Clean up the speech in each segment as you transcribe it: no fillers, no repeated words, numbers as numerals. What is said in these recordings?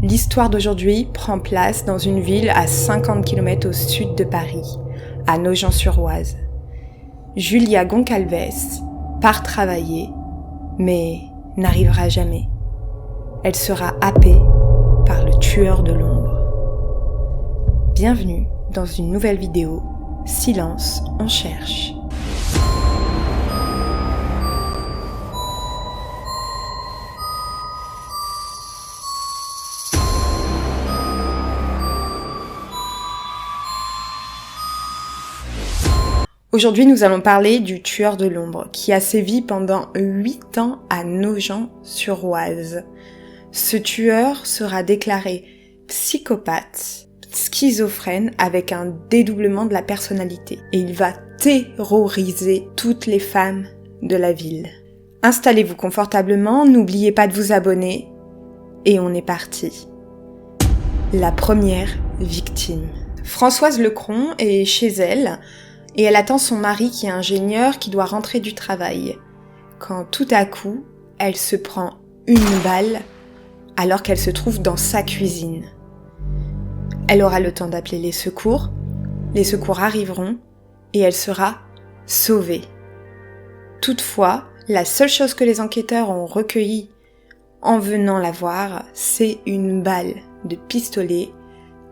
L'histoire d'aujourd'hui prend place dans une ville à 50 km au sud de Paris, à Nogent-sur-Oise. Julia Goncalves part travailler, mais n'arrivera jamais. Elle sera happée par le tueur de l'ombre. Bienvenue dans une nouvelle vidéo, Silence, on cherche. Aujourd'hui, nous allons parler du tueur de l'ombre qui a sévi pendant 8 ans à Nogent-sur-Oise. Ce tueur sera déclaré psychopathe, schizophrène avec un dédoublement de la personnalité et il va terroriser toutes les femmes de la ville. Installez-vous confortablement, n'oubliez pas de vous abonner et on est parti. La première victime. Françoise Lecron est chez elle et elle attend son mari qui est ingénieur qui doit rentrer du travail. Quand tout à coup, elle se prend une balle alors qu'elle se trouve dans sa cuisine. Elle aura le temps d'appeler les secours arriveront et elle sera sauvée. Toutefois, la seule chose que les enquêteurs ont recueillie en venant la voir, c'est une balle de pistolet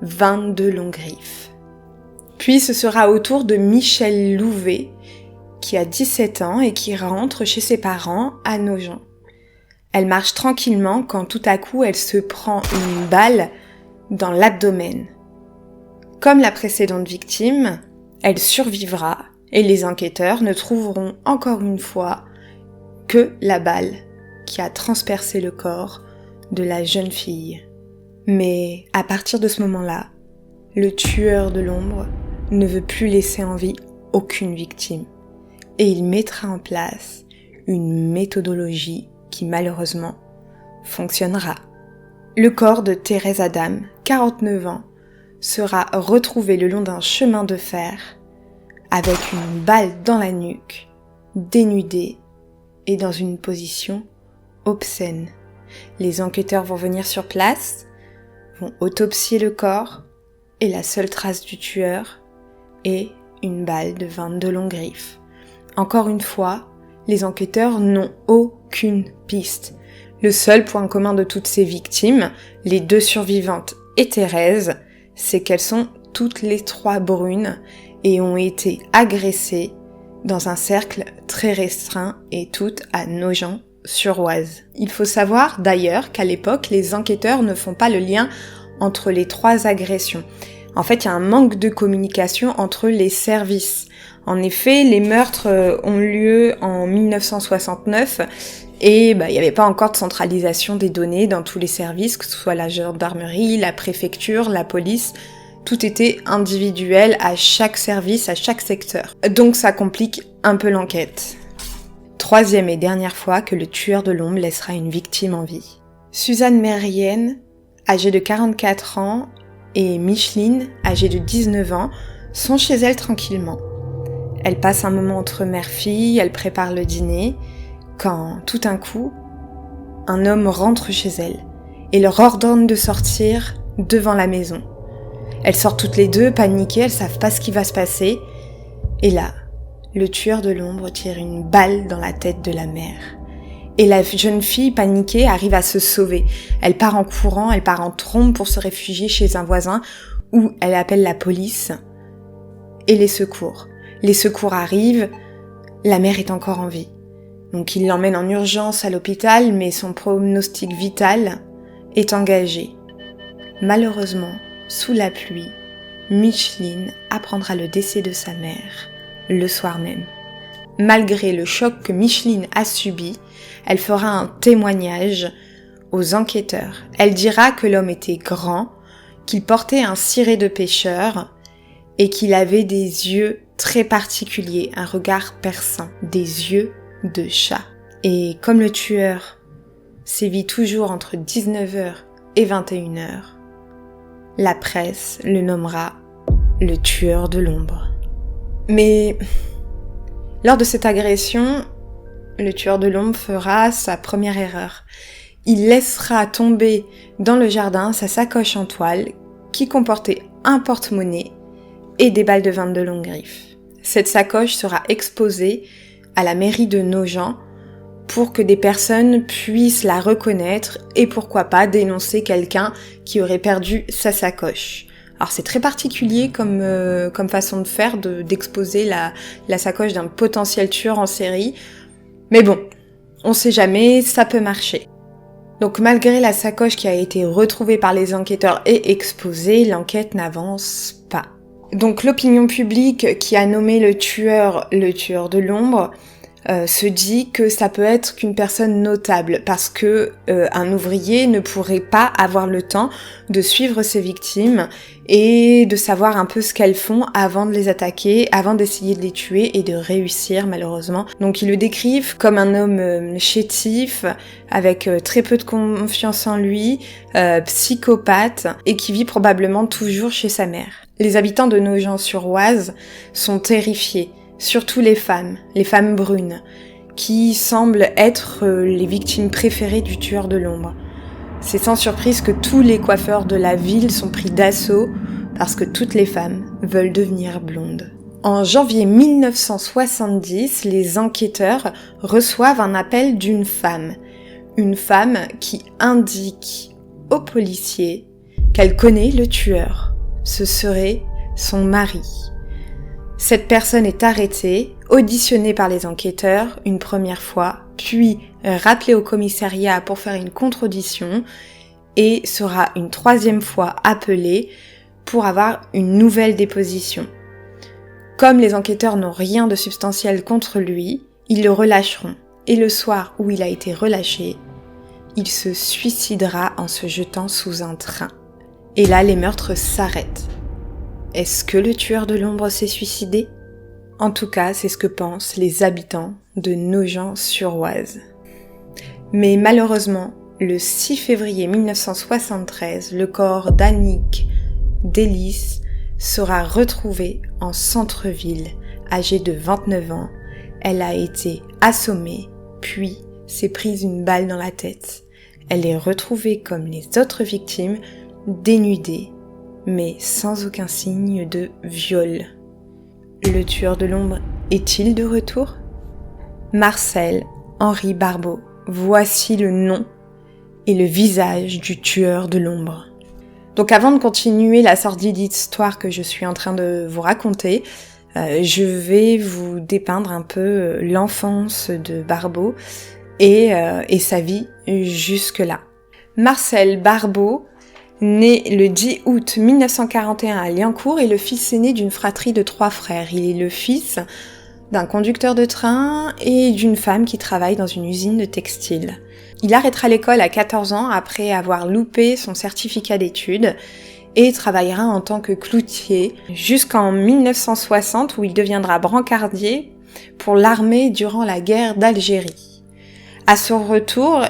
22 longues griffes. Puis ce sera au tour de Michèle Louvet, qui a 17 ans et qui rentre chez ses parents à Nogent. Elle marche tranquillement quand tout à coup elle se prend une balle dans l'abdomen. Comme la précédente victime, elle survivra et les enquêteurs ne trouveront encore une fois que la balle qui a transpercé le corps de la jeune fille. Mais à partir de ce moment-là, le tueur de l'ombre ne veut plus laisser en vie aucune victime. Et il mettra en place une méthodologie qui malheureusement fonctionnera. Le corps de Thérèse Adam, 49 ans, sera retrouvé le long d'un chemin de fer avec une balle dans la nuque, dénudée et dans une position obscène. Les enquêteurs vont venir sur place, vont autopsier le corps et la seule trace du tueur est une balle de 22 longues griffes. Encore une fois, les enquêteurs n'ont aucune piste. Le seul point commun de toutes ces victimes, les 2 survivantes et Thérèse, c'est qu'elles sont toutes les 3 brunes et ont été agressées dans un cercle très restreint et toutes à Nogent-sur-Oise. Il faut savoir d'ailleurs qu'à l'époque, les enquêteurs ne font pas le lien entre les 3 agressions. En fait, il y a un manque de communication entre les services. En effet, les meurtres ont lieu en 1969 et il n'y avait pas encore de centralisation des données dans tous les services, que ce soit la gendarmerie, la préfecture, la police. Tout était individuel à chaque service, à chaque secteur. Donc ça complique un peu l'enquête. 3e et dernière fois que le tueur de l'ombre laissera une victime en vie. Suzanne Mérienne, âgée de 44 ans, et Micheline, âgée de 19 ans, sont chez elle tranquillement. Elles passent un moment entre mère-fille, elles préparent le dîner, quand, tout d'un coup, un homme rentre chez elles et leur ordonne de sortir devant la maison. Elles sortent toutes les 2, paniquées, elles savent pas ce qui va se passer, et là, le tueur de l'ombre tire une balle dans la tête de la mère. Et la jeune fille, paniquée, arrive à se sauver. Elle part en courant, elle part en trombe pour se réfugier chez un voisin où elle appelle la police et les secours. Les secours arrivent, la mère est encore en vie. Donc ils l'emmènent en urgence à l'hôpital, mais son pronostic vital est engagé. Malheureusement, sous la pluie, Micheline apprendra le décès de sa mère le soir même. Malgré le choc que Micheline a subi, elle fera un témoignage aux enquêteurs. Elle dira que l'homme était grand, qu'il portait un ciré de pêcheur et qu'il avait des yeux très particuliers, un regard perçant, des yeux de chat. Et comme le tueur sévit toujours entre 19h et 21h, la presse le nommera le tueur de l'ombre. Mais lors de cette agression, le tueur de l'ombre fera sa première erreur. Il laissera tomber dans le jardin sa sacoche en toile qui comportait un porte-monnaie et des balles de 22 longues griffes. Cette sacoche sera exposée à la mairie de Nogent pour que des personnes puissent la reconnaître et pourquoi pas dénoncer quelqu'un qui aurait perdu sa sacoche. Alors c'est très particulier comme façon de faire, d'exposer la sacoche d'un potentiel tueur en série, mais bon, on sait jamais, ça peut marcher. Donc malgré la sacoche qui a été retrouvée par les enquêteurs et exposée, l'enquête n'avance pas. Donc l'opinion publique qui a nommé le tueur de l'ombre se dit que ça peut être qu'une personne notable parce que un ouvrier ne pourrait pas avoir le temps de suivre ses victimes et de savoir un peu ce qu'elles font avant de les attaquer, avant d'essayer de les tuer et de réussir malheureusement. Donc ils le décrivent comme un homme chétif, avec très peu de confiance en lui, psychopathe et qui vit probablement toujours chez sa mère. Les habitants de Nogent-sur-Oise sont terrifiés. Surtout les femmes brunes, qui semblent être les victimes préférées du tueur de l'ombre. C'est sans surprise que tous les coiffeurs de la ville sont pris d'assaut parce que toutes les femmes veulent devenir blondes. En janvier 1970, les enquêteurs reçoivent un appel d'une femme. Une femme qui indique aux policiers qu'elle connaît le tueur. Ce serait son mari. Cette personne est arrêtée, auditionnée par les enquêteurs une première fois, puis rappelée au commissariat pour faire une contre-audition et sera une troisième fois appelée pour avoir une nouvelle déposition. Comme les enquêteurs n'ont rien de substantiel contre lui, ils le relâcheront. Et le soir où il a été relâché, il se suicidera en se jetant sous un train. Et là, les meurtres s'arrêtent. Est-ce que le tueur de l'ombre s'est suicidé ? En tout cas, c'est ce que pensent les habitants de Nogent-sur-Oise. Mais malheureusement, le 6 février 1973, le corps d'Annick Delis sera retrouvé en centre-ville, âgée de 29 ans. Elle a été assommée, puis s'est prise une balle dans la tête. Elle est retrouvée comme les autres victimes, dénudée, mais sans aucun signe de viol. Le tueur de l'ombre est-il de retour ? Marcel Henri Barbeau, voici le nom et le visage du tueur de l'ombre. Donc avant de continuer la sordide histoire que je suis en train de vous raconter, je vais vous dépeindre un peu l'enfance de Barbeau et sa vie jusque-là. Marcel Barbeau, né le 10 août 1941 à Liancourt, est le fils aîné d'une fratrie de 3 frères. Il est le fils d'un conducteur de train et d'une femme qui travaille dans une usine de textile. Il arrêtera l'école à 14 ans après avoir loupé son certificat d'études et travaillera en tant que cloutier jusqu'en 1960 où il deviendra brancardier pour l'armée durant la guerre d'Algérie. À son retour,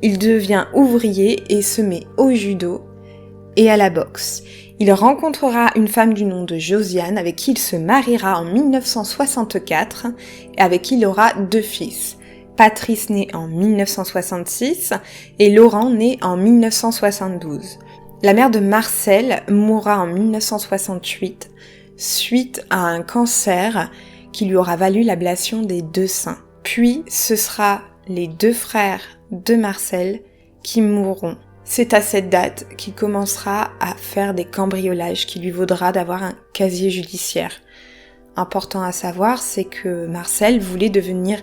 il devient ouvrier et se met au judo et à la boxe. Il rencontrera une femme du nom de Josiane avec qui il se mariera en 1964 et avec qui il aura 2 fils. Patrice né en 1966 et Laurent né en 1972. La mère de Marcel mourra en 1968 suite à un cancer qui lui aura valu l'ablation des 2 seins. Puis ce sera les 2 frères de Marcel qui mourront. C'est à cette date qu'il commencera à faire des cambriolages qui lui vaudra d'avoir un casier judiciaire. Important à savoir, c'est que Marcel voulait devenir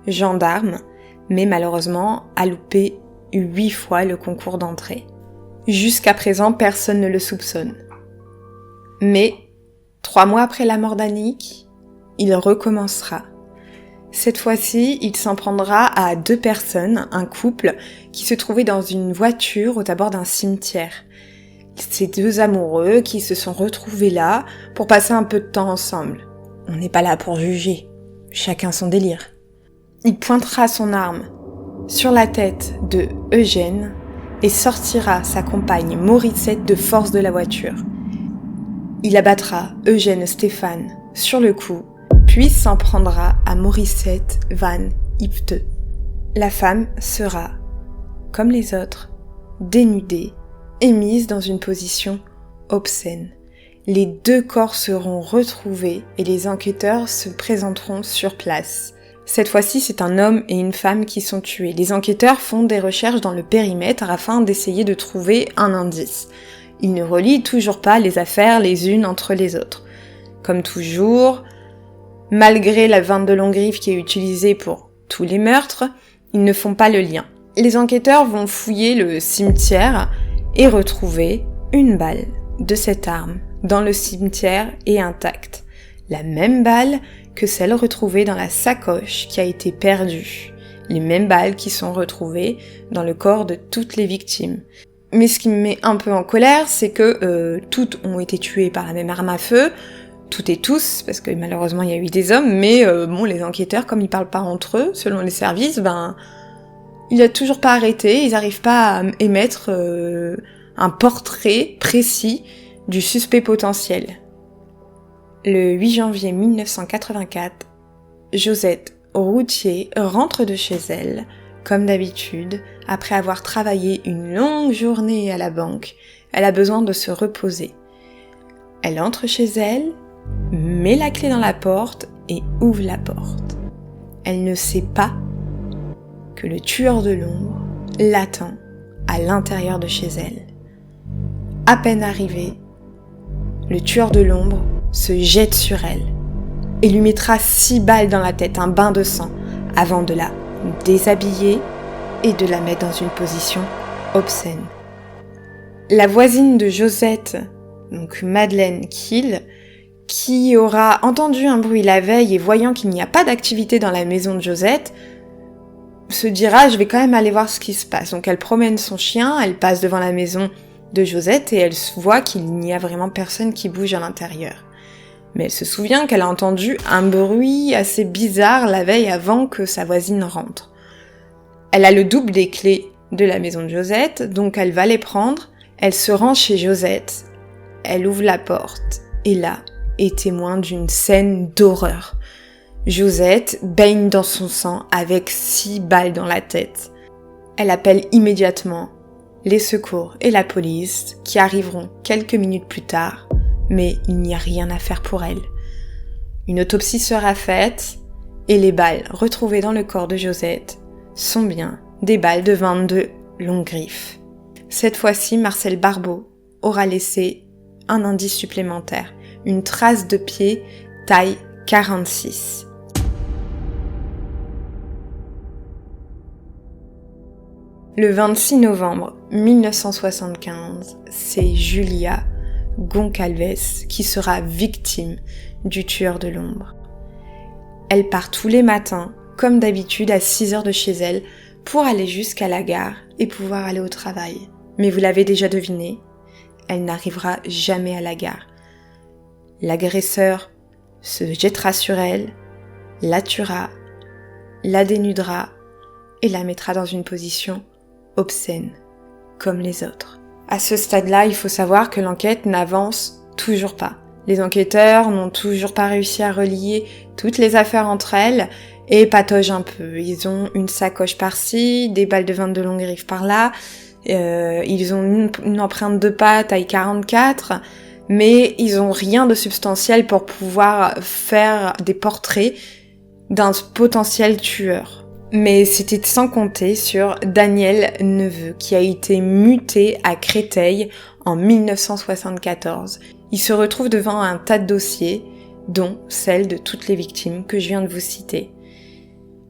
gendarme, mais malheureusement a loupé 8 fois le concours d'entrée. Jusqu'à présent, personne ne le soupçonne. Mais 3 mois après la mort d'Annick, il recommencera. Cette fois-ci, il s'en prendra à 2 personnes, un couple, qui se trouvait dans une voiture au bord d'un cimetière. Ces 2 amoureux qui se sont retrouvés là pour passer un peu de temps ensemble. On n'est pas là pour juger, chacun son délire. Il pointera son arme sur la tête de Eugène et sortira sa compagne Morissette de force de la voiture. Il abattra Eugène Stéphane sur le cou, puis s'en prendra à Morissette Van Ipte. La femme sera comme les autres, dénudée et mise dans une position obscène. Les 2 corps seront retrouvés et les enquêteurs se présenteront sur place. Cette fois-ci, c'est un homme et une femme qui sont tués. Les enquêteurs font des recherches dans le périmètre afin d'essayer de trouver un indice. Ils ne relient toujours pas les affaires les unes entre les autres. Comme toujours, malgré la 22 longue griffe qui est utilisée pour tous les meurtres, ils ne font pas le lien. Les enquêteurs vont fouiller le cimetière et retrouver une balle de cette arme dans le cimetière est intacte. La même balle que celle retrouvée dans la sacoche qui a été perdue. Les mêmes balles qui sont retrouvées dans le corps de toutes les victimes. Mais ce qui me met un peu en colère, c'est que toutes ont été tuées par la même arme à feu, toutes et tous, parce que malheureusement il y a eu des hommes, mais les enquêteurs, comme ils parlent pas entre eux, selon les services, il a toujours pas arrêté, ils arrivent pas à émettre un portrait précis du suspect potentiel. Le 8 janvier 1984, Josette Routier rentre de chez elle, comme d'habitude, après avoir travaillé une longue journée à la banque. Elle a besoin de se reposer. Elle entre chez elle, met la clé dans la porte et ouvre la porte. Elle ne sait pas que le tueur de l'ombre l'attend à l'intérieur de chez elle. À peine arrivé, le tueur de l'ombre se jette sur elle et lui mettra 6 balles dans la tête, un bain de sang, avant de la déshabiller et de la mettre dans une position obscène. La voisine de Josette, donc Madeleine Kiel, qui aura entendu un bruit la veille et voyant qu'il n'y a pas d'activité dans la maison de Josette, se dira « je vais quand même aller voir ce qui se passe ». Donc elle promène son chien, elle passe devant la maison de Josette et elle voit qu'il n'y a vraiment personne qui bouge à l'intérieur. Mais elle se souvient qu'elle a entendu un bruit assez bizarre la veille avant que sa voisine rentre. Elle a le double des clés de la maison de Josette, donc elle va les prendre, elle se rend chez Josette, elle ouvre la porte et là est témoin d'une scène d'horreur. Josette baigne dans son sang avec 6 balles dans la tête. Elle appelle immédiatement les secours et la police qui arriveront quelques minutes plus tard, mais il n'y a rien à faire pour elle. Une autopsie sera faite et les balles retrouvées dans le corps de Josette sont bien des balles de 22 longues griffes. Cette fois-ci, Marcel Barbeau aura laissé un indice supplémentaire, une trace de pied taille 46. Le 26 novembre 1975, c'est Julia Goncalves qui sera victime du tueur de l'ombre. Elle part tous les matins, comme d'habitude, à 6h de chez elle pour aller jusqu'à la gare et pouvoir aller au travail. Mais vous l'avez déjà deviné, elle n'arrivera jamais à la gare. L'agresseur se jettera sur elle, la tuera, la dénudera et la mettra dans une position obscène, comme les autres. À ce stade-là, il faut savoir que l'enquête n'avance toujours pas. Les enquêteurs n'ont toujours pas réussi à relier toutes les affaires entre elles et pataugent un peu. Ils ont une sacoche par-ci, des balles de 22 longues griffes par-là, ils ont une empreinte de pas taille 44, mais ils ont rien de substantiel pour pouvoir faire des portraits d'un potentiel tueur. Mais c'était sans compter sur Daniel Neveu, qui a été muté à Créteil en 1974. Il se retrouve devant un tas de dossiers, dont celle de toutes les victimes que je viens de vous citer.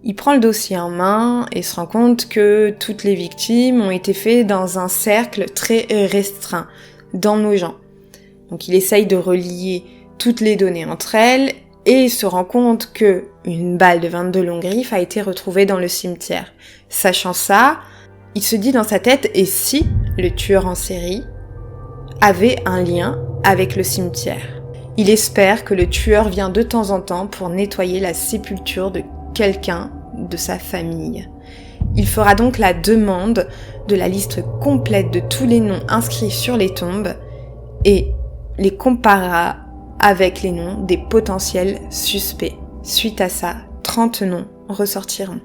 Il prend le dossier en main et se rend compte que toutes les victimes ont été faites dans un cercle très restreint, dans Nogent. Donc il essaye de relier toutes les données entre elles et se rend compte que une balle de 22 longues griffes a été retrouvée dans le cimetière. Sachant ça, il se dit dans sa tête, et si le tueur en série avait un lien avec le cimetière? Il espère que le tueur vient de temps en temps pour nettoyer la sépulture de quelqu'un de sa famille. Il fera donc la demande de la liste complète de tous les noms inscrits sur les tombes et les comparera avec les noms des potentiels suspects. Suite à ça, 30 noms ressortiront,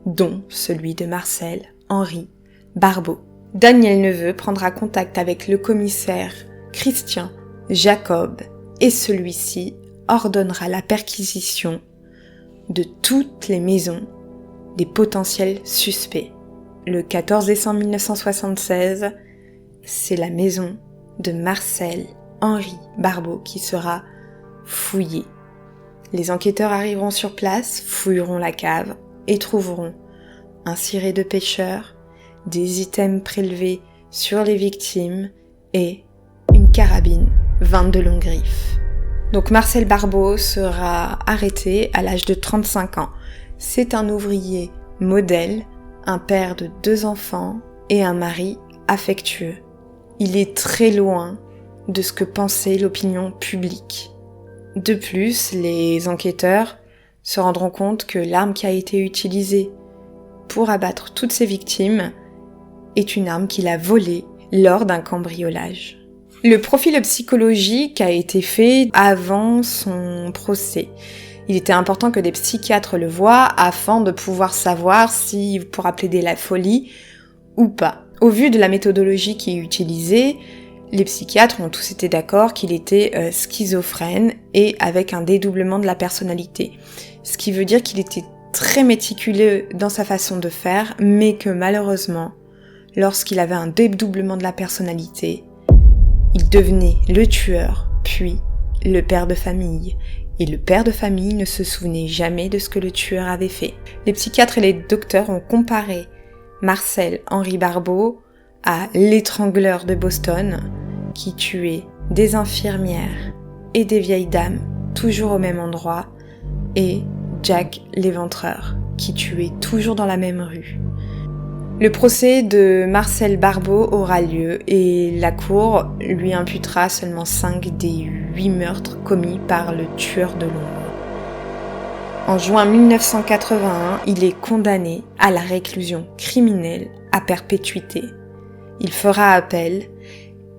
dont celui de Marcel Henri Barbeau. Daniel Neveu prendra contact avec le commissaire Christian Jacob et celui-ci ordonnera la perquisition de toutes les maisons des potentiels suspects. Le 14 décembre 1976, c'est la maison de Marcel Henri Barbeau qui sera fouillée. Les enquêteurs arriveront sur place, fouilleront la cave et trouveront un ciré de pêcheur, des items prélevés sur les victimes et une carabine 22 longues griffes. Donc Marcel Barbeau sera arrêté à l'âge de 35 ans. C'est un ouvrier modèle, un père de 2 enfants et un mari affectueux. Il est très loin de ce que pensait l'opinion publique. De plus, les enquêteurs se rendront compte que l'arme qui a été utilisée pour abattre toutes ses victimes est une arme qu'il a volée lors d'un cambriolage. Le profil psychologique a été fait avant son procès. Il était important que des psychiatres le voient afin de pouvoir savoir s'il pourra plaider la folie ou pas. Au vu de la méthodologie qui est utilisée, les psychiatres ont tous été d'accord qu'il était schizophrène et avec un dédoublement de la personnalité. Ce qui veut dire qu'il était très méticuleux dans sa façon de faire, mais que malheureusement, lorsqu'il avait un dédoublement de la personnalité, il devenait le tueur, puis le père de famille. Et le père de famille ne se souvenait jamais de ce que le tueur avait fait. Les psychiatres et les docteurs ont comparé Marcel Henri Barbeau à l'étrangleur de Boston, qui tuait des infirmières et des vieilles dames, toujours au même endroit, et Jack l'Éventreur, qui tuait toujours dans la même rue. Le procès de Marcel Barbeau aura lieu et la cour lui imputera seulement 5 des 8 meurtres commis par le tueur de l'ombre. En juin 1981, il est condamné à la réclusion criminelle à perpétuité. Il fera appel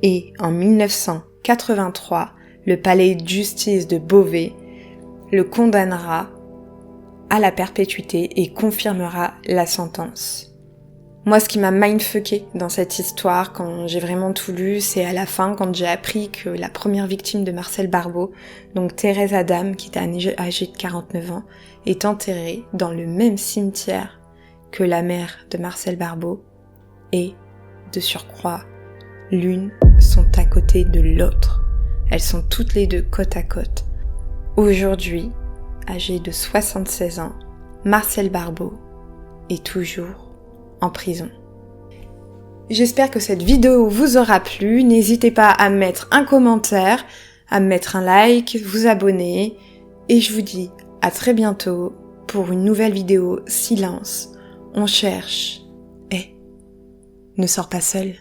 et en 1983, le palais de justice de Beauvais le condamnera à la perpétuité et confirmera la sentence. Moi, ce qui m'a mindfucké dans cette histoire, quand j'ai vraiment tout lu, c'est à la fin, quand j'ai appris que la première victime de Marcel Barbeau, donc Thérèse Adam, qui était âgée de 49 ans, est enterrée dans le même cimetière que la mère de Marcel Barbeau, et, de surcroît, l'une sont à côté de l'autre. Elles sont toutes les deux côte à côte. Aujourd'hui, âgé de 76 ans, Marcel Barbeau est toujours en prison. J'espère que cette vidéo vous aura plu. N'hésitez pas à mettre un commentaire, à mettre un like, vous abonner. Et je vous dis à très bientôt pour une nouvelle vidéo Silence. On cherche. Ne sors pas seul.